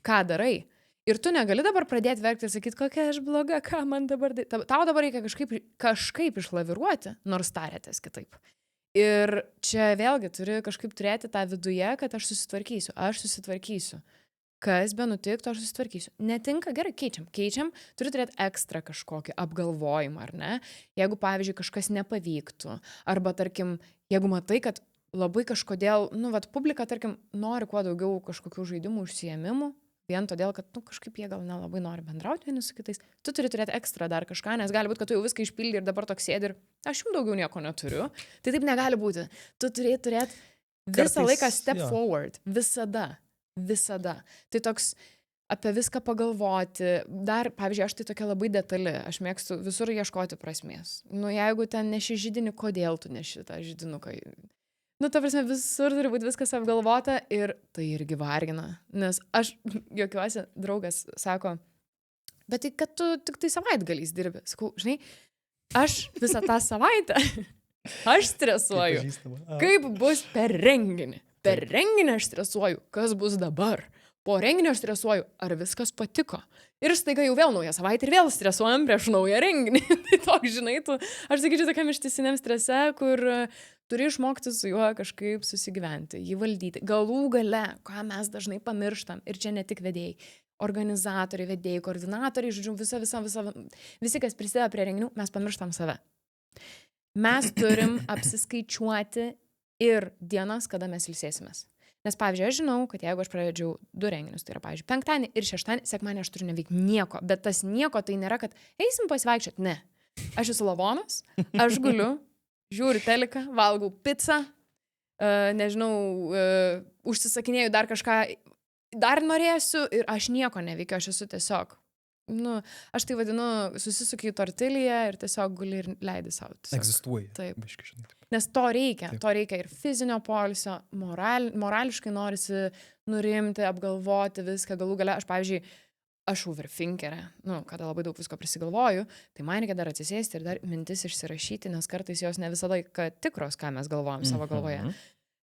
Ką darai? Ir tu negali dabar pradėti verkti ir sakyti, kokia aš bloga, ką man dabar daryti. Tau dabar reikia kažkaip išlaviruoti, nors tarėtės kitaip. Ir čia vėlgi turi kažkaip turėti tą viduje, kad aš susitvarkysiu. Kas be nutiktų, aš susitvarkysiu. Netinka, gerai, keičiam, turi turėti ekstra kažkokį apgalvojimą, ar ne? Jeigu, pavyzdžiui, kažkas nepavyktų, arba, tarkim, jeigu matai, kad labai kažkodėl, publika, tarkim, nori kuo daugiau kažkokių žaidimų, užsiėmimų, vien todėl, kad kažkaip jie gal nelabai nori bendrauti vieni su kitais. Tu turi turėti ekstra dar kažką, nes gali būti, kad tu jau viską išpildai ir dabar toks sėdi ir aš jums daugiau nieko neturiu. Tai taip negali būti. Tu turėti visą laiką step forward. Visada. Tai toks apie viską pagalvoti. Dar, pavyzdžiui, aš tai tokia labai detali. Aš mėgstu visur ieškoti prasmės. Jeigu ten neši židinį, kodėl tu neši tą židinuką? Ta prasme, visur turi būti viskas apgalvota ir tai irgi vargina. Nes aš juokiuosi, draugas sako, bet tai kad tu tik tai savaitgaliais dirbi. Sakau, žinai, aš visą tą savaitę, aš stresuoju. Kaip bus per renginį? Per renginį aš stresuoju, kas bus dabar. Po renginio aš stresuoju, ar viskas patiko. Ir staiga jau vėl nauja savaitė ir vėl stresuojam prieš naują renginį. Tai toks, žinai, aš sakyčiau, tokiam ištisiniam strese, kur turi išmokti su juo kažkaip susigyventi, jį valdyti. Galų gale, ką mes dažnai pamirštam, ir čia ne tik vedėjai, organizatoriai, vedėjai, koordinatoriai, žodžiu, visi, kas prisideda prie renginių, mes pamirštam save. Mes turim apsiskaičiuoti ir dienas, kada mes ilsėsimės. Nes, pavyzdžiui, aš žinau, kad jeigu aš pravedžiau 2 renginius, tai yra, pavyzdžiui, 5 ir 6, sekmadienį aš turiu neveikti nieko, bet tas nieko tai nėra, kad eisim pasivaikščioti, ne. Aš esu lavonas, aš guliu, žiūriu teliką, valgau pizzą, užsisakinėju dar kažką, dar norėsiu ir aš nieko neveikiu, aš esu tiesiog, aš tai vadinu, susisukiu į tortiliją ir tiesiog guli ir leidi savo. Egzistuoja. Taip. Nes to reikia ir fizinio poilsio, morališkai norisi nurimti, apgalvoti viską, galų gale, aš, pavyzdžiui, aš overthinkerė, kada labai daug visko prisigalvoju, tai man reikia dar atsisėsti ir dar mintis išsirašyti, nes kartais jos ne visada tikros, ką mes galvojam savo galvoje.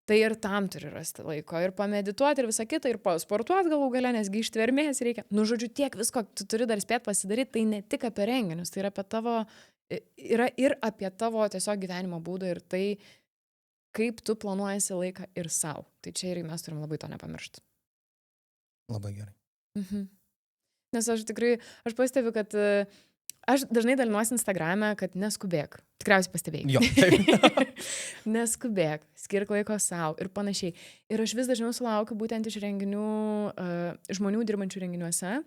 Tai ir tam turi rasti laiko, ir pamedituoti, ir visą kitą, ir pasportuoti galų gale, nesgi ištvermės reikia. Žodžiu, tiek visko tu turi dar spėti pasidaryti, tai ne tik apie renginius, tai yra ir apie tavo tiesiog gyvenimo būdą ir tai, kaip tu planuojasi laiką ir sau. Tai čia ir mes turim labai to nepamiršti. Labai gerai. Nes aš pastebiu, kad aš dažnai dalinuosi Instagrame, kad neskubėk. Tikriausiai pastebėjai. Jo, taip. Neskubėk, skirk laiko savo ir panašiai. Ir aš vis dažniau sulaukiu būtent iš renginių, žmonių dirbančių renginiuose.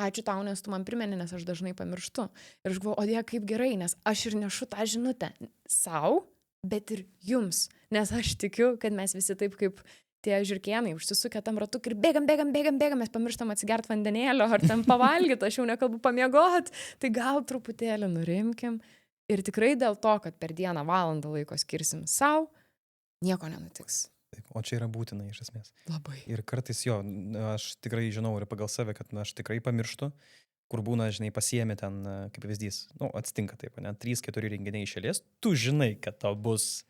Ačiū tau, nes tu man primeni, nes aš dažnai pamirštu. Ir aš galvoju, o Dieve, kaip gerai, nes aš ir nešu tą žinutę savo, bet ir jums. Nes aš tikiu, kad mes visi taip kaip tie žiurkėnai užsisukę tam ratuk ir bėgam, mes pamirštam atsigert vandenėlio ar ten pavalgyti, aš jau nekalbu pamiegot, tai gal truputėlį nurimkim ir tikrai dėl to, kad per dieną valandą laiko skirsim savo, nieko nenutiks. Taip, o čia yra būtina iš esmės. Labai. Ir kartais jo, aš tikrai žinau ir pagal save, kad aš tikrai pamirštu, kur būna, žinai, pasiemi ten, kaip pavyzdys, atsitinka taip, ne, 3-4 renginiai išėlės, tu žinai, kad tau bus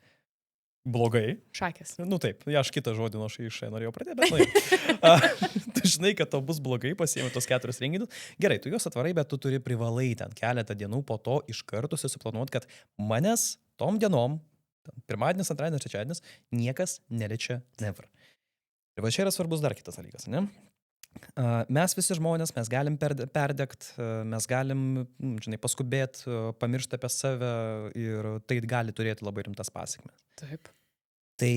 blogai. Šakės. Taip, aš kitą žodį nuo šai norėjau pradėti, bet tu žinai, kad tau bus blogai, pasiemi tos 4 renginius. Gerai, tu juos atvarai, bet tu turi privalai ten keletą dienų po to iš karto susiplanuoti, kad manęs tom dienom, pirmadienis, antradienis, trečiadienis, niekas neliečia never. Ir va čia yra svarbus dar kitas dalykas, ne? Mes visi žmonės, mes galim perdegt, mes galim, žinai, paskubėti, pamiršti apie save ir tai gali turėti labai rimtas pasekmes. Taip. Tai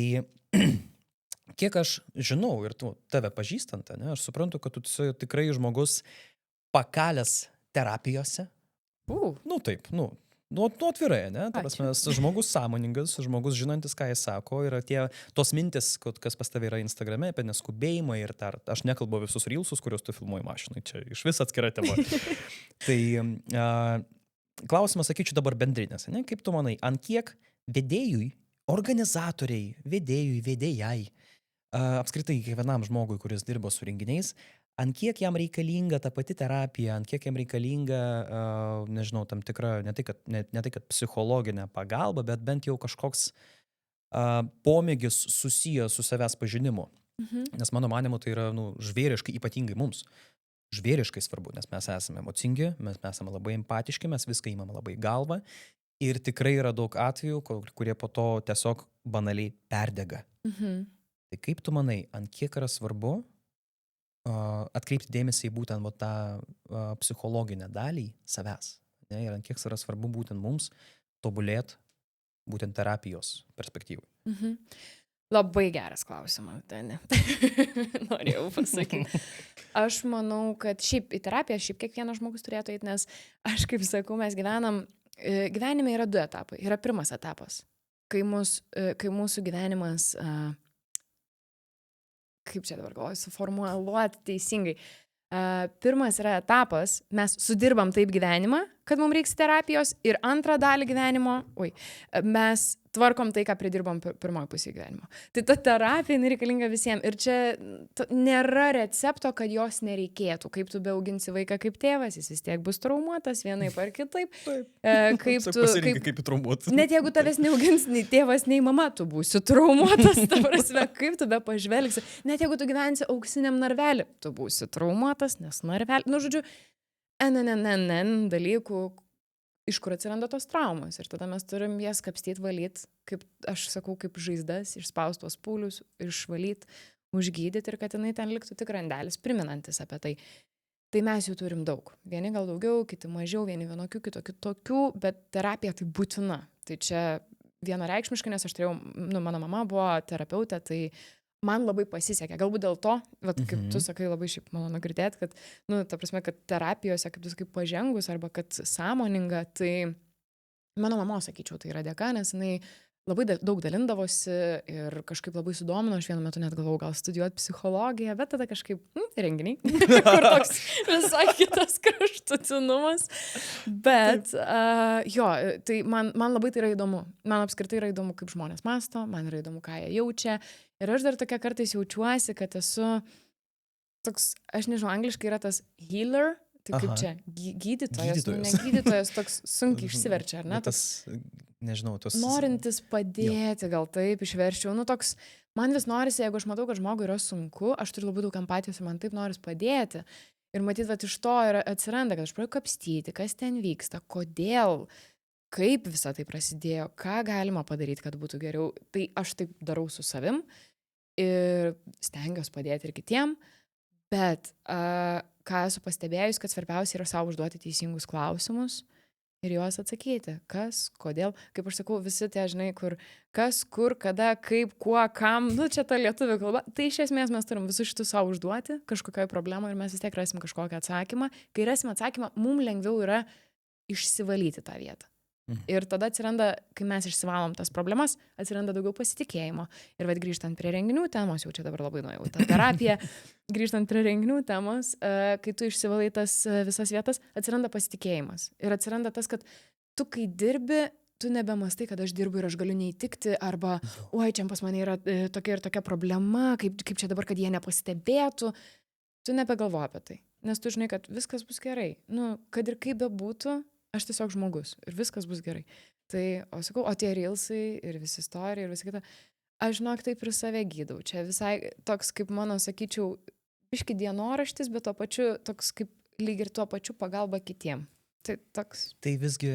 kiek aš žinau ir tave pažįstant, ne, aš suprantu, kad tu tikrai žmogus pakalęs terapijose. Taip, atvirai, ne? Žmogus sąmoningas, žmogus žinantis, ką jis sako, yra tos mintis, kas pas tave yra Instagrame, apie neskubėjimą ir aš nekalbu visus reelsus, kuriuos tu filmuoji mašinai, čia iš vis atskira tema. Tai klausimas, sakyčiau, dabar bendrinės, ne? Kaip tu manai, ant kiek vedėjui, organizatoriai, vedėjai, apskritai kiekvienam žmogui, kuris dirbo su renginiais, ant kiek jam reikalinga ta pati terapija, ant kiek jam reikalinga, nežinau, tam tikra, ne tai, kad psichologinė pagalba, bet bent jau kažkoks pomėgis susijęs su savęs pažinimu. Nes mano manimu tai yra žvėriškai, ypatingai mums, žvėriškai svarbu, nes mes esame emocingi, mes esame labai empatiški, mes viską įmame labai galvą ir tikrai yra daug atvejų, kurie po to tiesiog banaliai perdega. Tai kaip tu manai, ant kiek yra svarbu atkreipti dėmesį į būtent tą psichologinę dalį savęs. Ne? Ir ant kiek yra svarbu būtent mums tobulėti būtent terapijos perspektyvai. Labai geras klausimas, Dani. Norėjau pasakyti. Aš manau, kad šiaip į terapiją kiekvienas žmogus turėtų eiti, nes aš kaip sakau, mes gyvenime yra 2 etapai. Yra pirmas etapas, kai mūsų gyvenimas kaip čia dabar galvoju, suformuoluoti teisingai. Pirmas yra etapas, mes sudirbam taip gyvenimą, kad mums reiks terapijos ir antrą dalį gyvenimo, mes tvarkom tai, ką pridirbom pirmoji pusė gyvenimo. Tai ta terapija reikalinga visiems. Ir čia nėra recepto, kad jos nereikėtų. Kaip tu beauginsi vaiką kaip tėvas, jis vis tiek bus traumuotas vienaip ar kitaip. Kaip traumuotas. Net jeigu tavęs neaugins nei tėvas, nei mama, tu būsi traumuotas. Ta prasme, kaip tu be pažvelgsi. Net jeigu tu gyvensi auksiniam narvelį, tu būsi traumuotas, nes narvelį. Žodžiu, dalykų, iš kur atsiranda tos traumos. Ir tada mes turim jas kapstyti, valyti, kaip aš sakau, kaip žaizdas, išspaust tuos pūlius, išvalyti, užgydyti ir kad jinai ten liktų tik randelis, priminantis apie tai. Tai mes jų turim daug. Vieni gal daugiau, kiti mažiau, vieni vienokių, kitokių tokių, bet terapija tai būtina. Tai čia vienareikšmiškai, nes aš turėjau, mano mama buvo terapeutė, tai man labai pasisekė. Galbūt dėl to, kaip tu sakai, labai šiaip malonu girdėti, kad, ta prasme, kad terapijose, kaip tu sakai, pažengus arba kad sąmoninga, tai mano mamos, sakyčiau, tai yra dėka, nes jinai labai daug dalindavosi ir kažkaip labai sudomino. Aš vienu metu net galvojau gal studijuoti psichologiją, bet tada kažkaip renginiai, kur toks visai kitas kraštutinumas. Bet tai man labai tai yra įdomu. Man apskritai yra įdomu, kaip žmonės mąsto, man yra įdomu, ką jie jaučia. Ir aš dar tokia kartais jaučiuosi, kad esu toks, aš nežinau, angliškai yra tas healer, tai kaip čia, gydytojas, ne gydytojas, toks sunkiai išsiverčia, ar ne? Tas, nežinau, tos... Norintis padėti, gal taip išverčiau, toks, man vis norisi, jeigu aš matau, kad žmogui yra sunku, aš turiu labai daug empatijos ir man taip noris padėti. Ir matyt, iš to atsiranda, kad aš pradedu kapstyti, kas ten vyksta, kodėl, kaip visa tai prasidėjo, ką galima padaryti, kad būtų geriau. Tai aš taip darau su savim ir stengiuosi padėti ir kitiem, bet ką esu pastebėjus, kad svarbiausia yra savo užduoti teisingus klausimus ir juos atsakyti. Kas, kodėl, kaip aš sakau, visi tie, žinai, kur, kas, kur, kada, kaip, kuo, kam, nu čia ta lietuvių kalba. Tai iš esmės mes turim visus šitus savo užduoti kažkokioj problemai ir mes vis tiek rasim kažkokį atsakymą. Kai rasim atsakymą, mums lengviau yra išsivalyti tą vietą. Ir tada atsiranda, kai mes išsivalom tas problemas, atsiranda daugiau pasitikėjimo. Ir vad grįžtant prie renginių temos, jau čia dabar labai nuėjau tą terapiją, grįžtant prie renginių temos, kai tu išsivalai tas visas vietas, atsiranda pasitikėjimas. Ir atsiranda tas, kad tu kai dirbi, tu nebemastai, kad aš dirbu ir aš galiu neįtikti, arba, oi, čia pas mane yra tokia ir tokia problema, kaip čia dabar, kad jie nepastebėtų. Tu nebegalvoji apie tai, nes tu žinai, kad viskas bus gerai. Nu, kad ir kaip bebūtų, aš tiesiog žmogus ir viskas bus gerai. Tai, o sakau, o tie reelsai ir visi istorija ir visa kita, aš žinok taip ir save gydau. Čia visai toks, kaip mano, sakyčiau, biški dienoraštis, bet tuo pačiu, toks kaip lyg ir tuo pačiu pagalba kitiem. Tai toks. Tai visgi,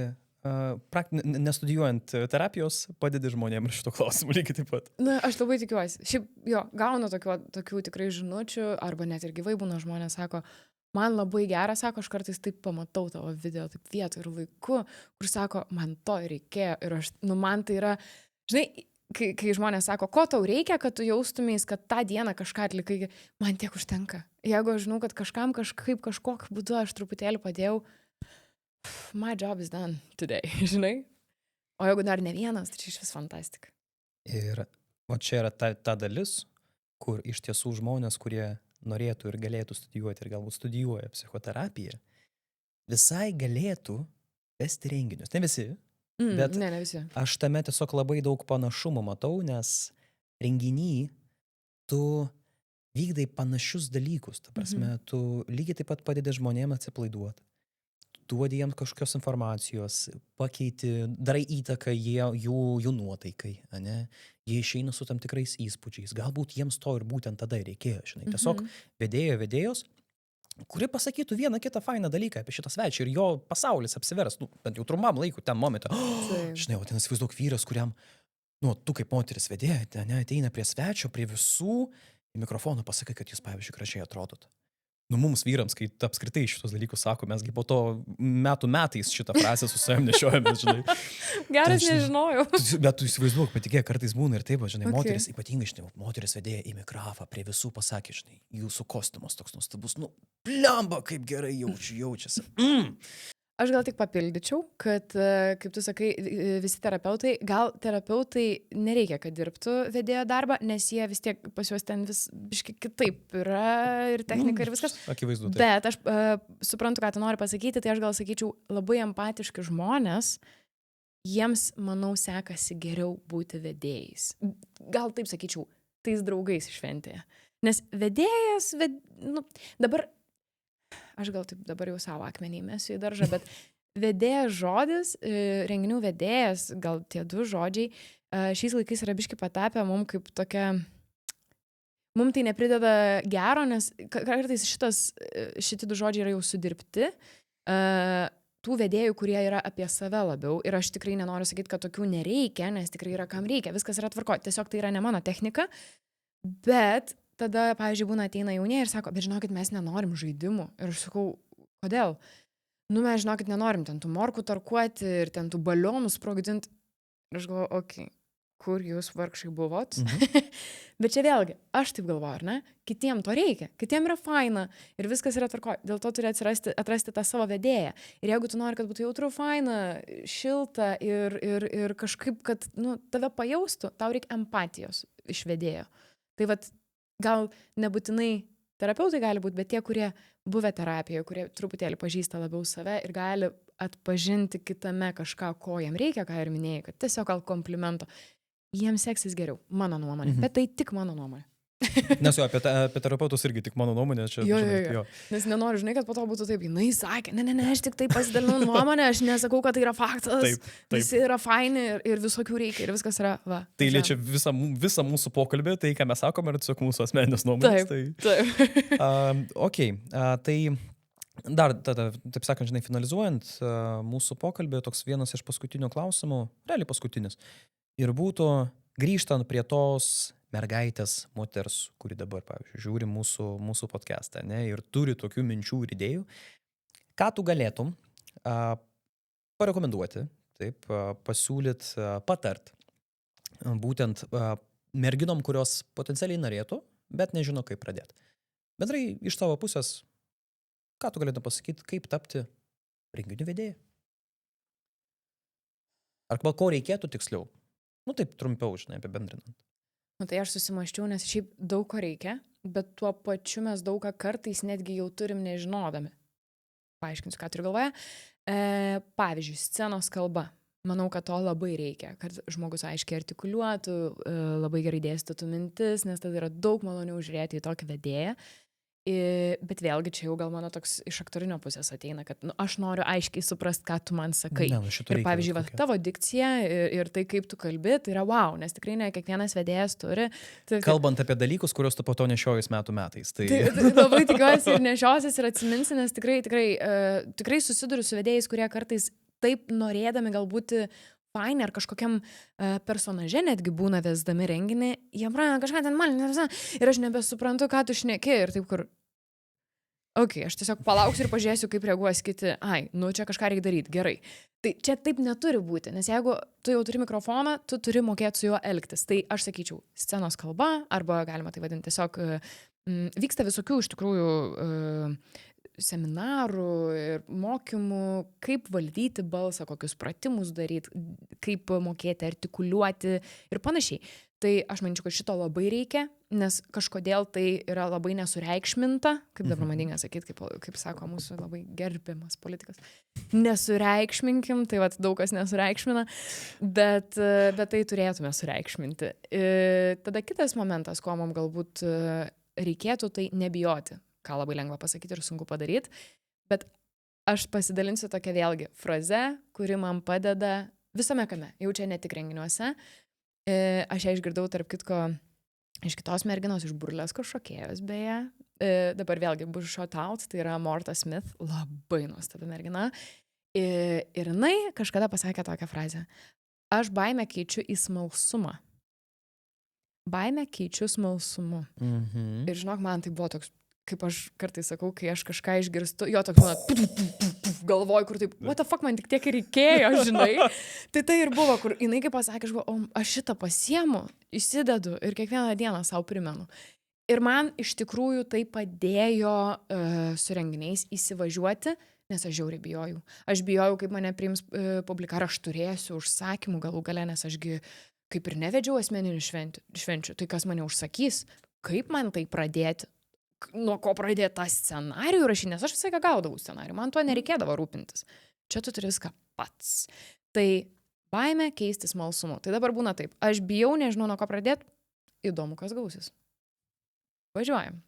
nestudijuojant terapijos, padedi žmonėms ir šito klausimu lygiai taip pat. Na, aš labai tikiuosi. Šiaip, jo, gaunu tokių tikrai žinučių, arba net ir gyvai būna žmonės sako, man labai gera, sako, aš kartais taip pamatau tavo video, taip vietų ir laiku, kur sako, man to reikėjo ir aš, nu, man tai yra, žinai, kai žmonės sako, ko tau reikia, kad tu jaustumės, kad tą dieną kažką atlikai, man tiek užtenka. Jeigu aš žinau, kad kažkam kažkokiu būdu aš truputėlį padėjau, my job is done today, žinai. O jeigu dar ne vienas, tai čia iš vis fantastika. Ir o čia yra ta dalis, kur iš tiesų žmonės, kurie norėtų ir galėtų studijuoti ir galbūt studijuoja psichoterapiją, visai galėtų vesti renginius. Ne visi, bet ne visi. Aš tame tiesiog labai daug panašumų matau, nes renginy tu vykdai panašius dalykus. Ta prasme, tu lygiai taip pat padedi žmonėms atsipalaiduoti. Duodi jiems kažkokios informacijos, pakeiti, darai įtaką jų nuotaikai, ne? Jie išeina su tam tikrais įspūdžiais. Galbūt jiems to ir būtent tada reikėjo, žinai. Tiesiog vedėjos, kuri pasakytų vieną kitą fainą dalyką apie šitą svečią ir jo pasaulis apsivers, nu, bent jau trumpam laikui, ten momentą. Žinai, o ten įsivaizduok vyras, kuriam, nu, tu kaip moteris vedėja, ne, ateina prie svečio, prie visų, į mikrofoną pasakai, kad jūs, pavyzdžiui, gražiai atrodot. Nu, mums vyrams, kai apskritai šitos dalykus sako, mesgi po to metais šitą frazę su savim nešiojamės, žinai. Geras, nežinojau. Bet tu įsivaizduok, patikėk, kartais būna ir taip, žinai, moteris, ypatingai, žinai, moteris vedėja į mikrofą, prie visų pasakė, žinai, jūsų kostiumas toks nuostabus, nu, blemba, kaip gerai jaučiasi. Aš gal tik papildyčiau, kad, kaip tu sakai, visi terapeutai, gal terapeutai nereikia, kad dirbtų vedėjo darbą, nes jie vis tiek pas juos ten vis biškai kitaip yra ir technika ir viskas. Akivaizdu. Bet aš suprantu, ką tu nori pasakyti, tai aš gal sakyčiau, labai empatiški žmonės, jiems, manau, sekasi geriau būti vedėjais. Gal taip sakyčiau, tais draugais šventėje. Nes vedėjas, nu, dabar... Aš gal taip dabar jau savo akmenį mesiu į daržą, bet vedėjas žodis, renginių vedėjas, gal tie du žodžiai, šiais laikais yra biški patapę mums kaip tokia, mums tai neprideda gero, nes kartais šitie du žodžiai yra jau sudirbti, tų vedėjų, kurie yra apie save labiau, ir aš tikrai nenoriu sakyti, kad tokių nereikia, nes tikrai yra kam reikia, viskas yra tvarko, tiesiog tai yra ne mano technika, bet tada, pavyzdžiui, būna ateina jaunieji ir sako, bet žinokit, mes nenorim žaidimų. Ir aš sakau, kodėl? Nu, mes žinokit, nenorim ten tų morkų tarkuoti ir ten tų balionų sprogdinti. Ir aš galvoju, okei, kur jūs vargšai buvot? Bet čia vėlgi, aš taip galvoju, ar ne? Kitiem to reikia, kitiem yra faina ir viskas yra tvarko. Dėl to turi atrasti tą savo vedėją. Ir jeigu tu nori, kad būtų jautru, faina, šilta ir kažkaip, kad nu, tave pajaustų, tau reikia empatijos iš vedėjo. Tai vat, gal nebūtinai terapeutai gali būti, bet tie, kurie buvę terapijoje, kurie truputėlį pažįsta labiau save ir gali atpažinti kitame kažką, ko jam reikia, ką ir minėjai, kad tiesiog gal komplimento, jiems seksis geriau, mano nuomonė. Bet tai tik mano nuomonė. Nes jo, apie terapeutus irgi tik mano nuomonė. Čia, jo. Nes nenoriu, žinai, kad po to būtų taip, jinai sakė, ne, aš tik taip pasidalinau nuomonę, aš nesakau, kad tai yra faktas, taip. Visi yra faini ir visokių reikia ir viskas yra, va. Tai liečia visą mūsų pokalbį, tai ką mes sakome, ir tiesiog mūsų asmeninės nuomonės. Taip. Tai dar, taip sakant, žinai, finalizuojant mūsų pokalbį, toks vienas iš paskutinių klausimų, realiai paskutinis, ir būtų grįžtant prie tos mergaitės, moters, kuri dabar, pavyzdžiui, žiūri mūsų podcastą, ne, ir turi tokių minčių ir idėjų, ką tu galėtum parekomenduoti, taip, pasiūlyt, patart, būtent merginom, kurios potencialiai norėtų, bet nežino, kaip pradėti. Bendrai, iš savo pusės, ką tu galėtum pasakyti, kaip tapti renginių vedėja? Arba ko reikėtų tiksliau? Nu taip trumpiau, žinai, apibendrinant. Nu, tai aš susimaščiau, nes šiaip daug ko reikia, bet tuo pačiu mes daug ką kartais netgi jau turim nežinodami. Paaiškinsiu, ką turiu galvoje. Pavyzdžiui, scenos kalba. Manau, kad to labai reikia, kad žmogus aiškiai artikuliuotų, labai gerai dėstytų mintis, nes tada yra daug maloniau žiūrėti į tokį vedėją. Bet vėlgi čia jau gal mano toks iš aktorinio pusės ateina, kad aš noriu aiškiai suprast, ką tu man sakai. Ir pavyzdžiui, tavo dikcija ir tai, kaip tu kalbi, tai yra wow, nes tikrai ne kiekvienas vedėjas turi. Kalbant apie dalykus, kuriuos tu po to nešiojus metų metais. Tai labai tikiuosi ir nešiosies ir atsiminsi, nes tikrai susiduriu su vedėjais, kurie kartais taip norėdami galbūt fainai ar kažkokiam personaže netgi būna vesdami renginį, jie pradeda kažką ten man, ir aš nebesuprantu, ką tu šneki ir taip kur. Aš tiesiog palauksiu ir pažiūrėsiu, kaip reaguos kiti. Čia kažką reikia daryti, gerai. Tai čia taip neturi būti, nes jeigu tu jau turi mikrofoną, tu turi mokėti su juo elgtis. Tai aš sakyčiau, scenos kalba, arba galima tai vadinti tiesiog, vyksta visokių iš tikrųjų seminarų ir mokymų, kaip valdyti balsą, kokius pratimus daryti, kaip mokėti artikuliuoti ir panašiai. Tai aš manyčiau, kad šito labai reikia, nes kažkodėl tai yra labai nesureikšminta, kaip dabar madinga sakyti, kaip sako mūsų labai gerbiamas politikas. Nesureikšminkim, tai daug kas nesureikšmina, bet tai turėtume sureikšminti. Tada kitas momentas, ko mums galbūt reikėtų, tai nebijoti. Ką labai lengva pasakyti ir sunku padaryti, bet aš pasidalinsiu tokia vėlgi fraze, kuri man padeda visame kame, jau čia ne tik renginiuose. Aš ją išgirdau tarp kitko iš kitos merginos, iš burlesko šokėjos beje. Dabar vėlgi bus shout out, tai yra Morta Smith, labai nuostabi mergina. Ir jinai kažkada pasakė tokią frazę. Aš baimę keičiu į smalsumą. Baimę keičiu smalsumu. Ir žinok, man tai buvo toks, kaip aš kartais sakau, kai aš kažką išgirstu, jo toks galvoju, kur taip, what the fuck, man tik tiek ir reikėjo, žinai. Tai ir buvo, kur jinai kaip pasakė, aš šitą pasiemu, įsidedu ir kiekvieną dieną savo primenu. Ir man iš tikrųjų tai padėjo su renginiais įsivažiuoti, nes aš žiauriai bijojau. Aš bijojau, kaip mane priims publika, ar aš turėsiu užsakymų galų gale, nes ašgi kaip ir nevedžiau asmeninių švenčių. Tai kas mane užsakys, kaip man tai pradėti? Nuo ko pradėti tą scenarijų rašyti, nes aš visai ką gaudavau scenarijų, man tuo nereikėdavo rūpintis. Čia tu turi viską pats. Tai baimė keisti smalsumu. Tai dabar būna taip, aš bijau, nežinau nuo ko pradėti, įdomu, kas gausis. Važiuojam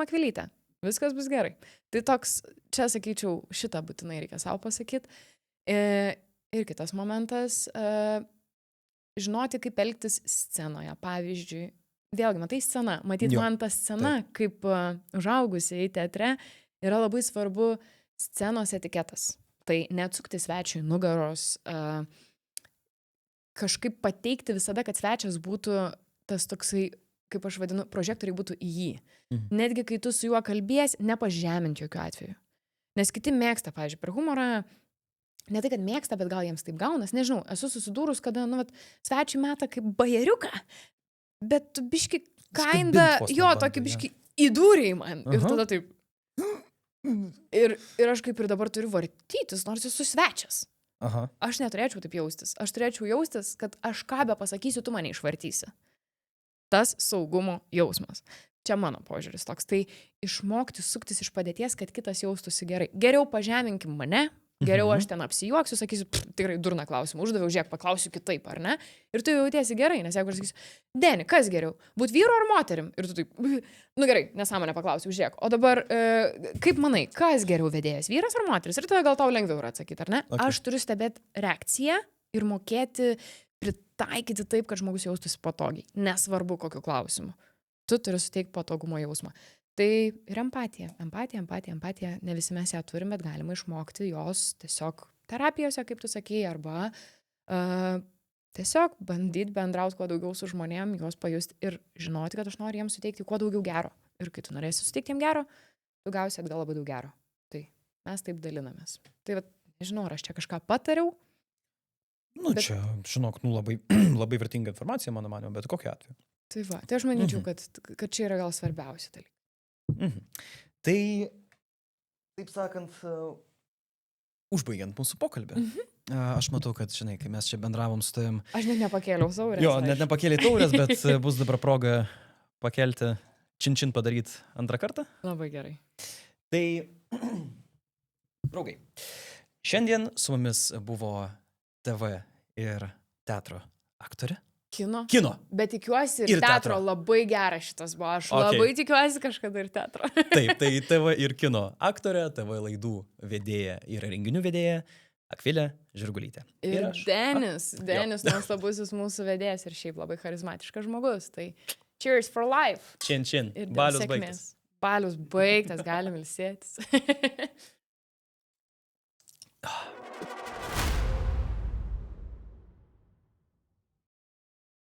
Akvilytę, viskas bus gerai. Tai toks, čia sakyčiau, šitą būtinai reikia savo pasakyti. Ir kitas momentas, žinoti, kaip elgtis scenoje, pavyzdžiui. Vėlgi, matai scena. Matyt, man ta scena, kaip užaugusiai teatre, yra labai svarbu scenos etiketas. Tai neatsukti svečiui nugaros, kažkaip pateikti visada, kad svečias būtų tas toksai, kaip aš vadinu, prožektoriai būtų į jį. Netgi kai tu su juo kalbės, nepažeminti jokių atveju. Nes kiti mėgsta, pavyzdžiui, per humorą, ne tai, kad mėgsta, bet gal jiems taip gaunas, nežinau, esu susidūrus, kada, svečiui meta kaip bajeriuką. Bet tu biški kinda, tokį biški įdūrėjai man. Ir tada taip. Ir aš kaip ir dabar turiu vartytis, nors esu svečias. Aš neturėčiau taip jaustis. Aš turėčiau jaustis, kad aš ką be pasakysiu, tu mane išvartysi. Tas saugumo jausmas. Čia mano požiūris toks. Tai išmokti suktis iš padėties, kad kitas jaustųsi gerai. Geriau pažeminkim mane. Geriau aš ten apsijuoksiu, sakysiu, tikrai durną klausimą, uždaviau, žiūrėk, paklausiu kitaip, ar ne? Ir tu jautiesi gerai, nes jeigu aš sakysiu, Deni, kas geriau, būt vyru ar moterim? Ir tu taip, gerai, nesąmonę paklausiu, žiūrėk. O dabar, kaip manai, kas geriau vedėjas, vyras ar moteris? Ir tada gal tau lengviau yra atsakyti, ar ne? Okay. Aš turiu stebėti reakciją ir mokėti pritaikyti taip, kad žmogus jaustųsi patogiai. Nesvarbu, kokiu klausimu. Tu turi suteikti patogumo jausmą. Tai ir empatija. Ne visi mes ją turim, bet galima išmokti jos tiesiog terapijose, kaip tu sakei, arba tiesiog bandyti bendrauti kuo daugiau su žmonėm, juos pajusti ir žinoti, kad aš noriu jiems suteikti kuo daugiau gero. Ir kai tu norėsi suteikti jiems gero, tu gausi atgal labai daug gero. Tai mes taip dalinamės. Tai va, nežinau, ar aš čia kažką patariau. Nu, čia, žinok, labai, labai vertinga informacija, mano manimo, bet kokiu atveju. Tai va, tai aš manyčiau, kad čia yra gal svarbiausi dalykai. Tai, taip sakant, užbaigiant mūsų pokalbį. Aš matau, kad, žinai, kai mes čia bendravom su tavim... Aš net nepakėliau taurės. Jo, net nepakėliai taurės, bet bus dabar proga pakelti, čin padaryti antrą kartą. Labai gerai. Tai, draugai, šiandien su mumis buvo TV ir teatro aktorė. Kino. Bet tikiuosi ir teatro. Labai geras šitas buvo. Aš labai tikiuosi kažkada ir teatro. Taip, tai TV ir kino aktorė, TV laidų vedėja ir renginių vedėja Akvilė Žirgulytė. Ir Denis nuostabusis mūsų vedėjas ir šiaip labai charizmatiškas žmogus. Tai cheers for life. Čin. Balius baigtas. Balius baigtas, galim ilsėtis.